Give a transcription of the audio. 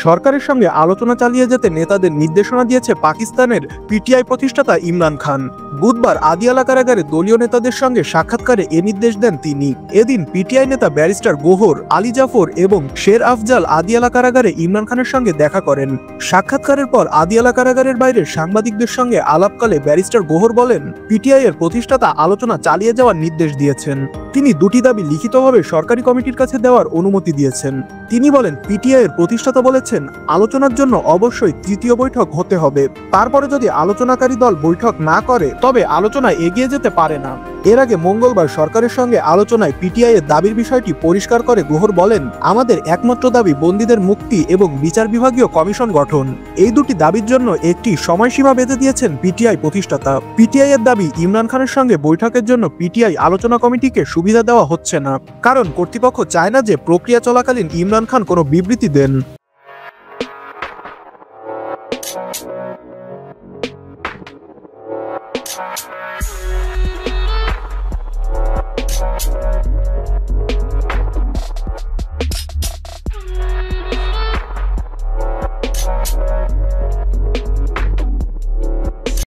সরকারের সঙ্গে আলোচনা চালিয়ে যেতে নেতাদের নির্দেশনা দিয়েছে পাকিস্তানের পিটিআই প্রতিষ্ঠাতা ইমরান খান। বুধবার আদিয়ালা কারাগারে দলীয় নেতাদের সঙ্গে সাক্ষাৎকারে এ নির্দেশ দেন তিনি। এদিন পিটিআই নেতা ব্যারিস্টার গোহর, আলী জাফর এবং শের আফজাল আদিয়ালা কারাগারে ইমরান খানের সঙ্গে দেখা করেন। সাক্ষাৎকারের পর আদিয়ালা কারাগারের বাইরে সাংবাদিকদের সঙ্গে আলাপকালে ব্যারিস্টার গোহর বলেন, পিটিআই এর প্রতিষ্ঠাতা আলোচনা চালিয়ে যাওয়ার নির্দেশ দিয়েছেন। তিনি দুটি দাবি লিখিতভাবে সরকারি কমিটির কাছে দেওয়ার অনুমতি দিয়েছেন। তিনি বলেন, পিটিআই এর প্রতিষ্ঠাতা বলেছেন, আলোচনার জন্য অবশ্যই তৃতীয় বৈঠক হতে হবে। তারপরে যদি আলোচনাকারী দল বৈঠক না করে তবে আলোচনা এগিয়ে যেতে পারে না। এর আগে মঙ্গলবার সরকারের সঙ্গে আলোচনায় পিটিআই এর দাবির বিষয়টি পরিষ্কার করে গোহর বলেন, আমাদের একমাত্র দাবি বন্দীদের মুক্তি এবং বিচার বিভাগীয় কমিশন গঠন। এই দুটি দাবির জন্য একটি সময়সীমা বেঁধে দিয়েছেন পিটিআই প্রতিষ্ঠাতা। পিটিআই এর দাবি, ইমরান খানের সঙ্গে বৈঠকের জন্য পিটিআই আলোচনা কমিটিকে সুবিধা দেওয়া হচ্ছে না, কারণ কর্তৃপক্ষ চায় না যে প্রক্রিয়া চলাকালীন ইমরান খান কোনো বিবৃতি দেন।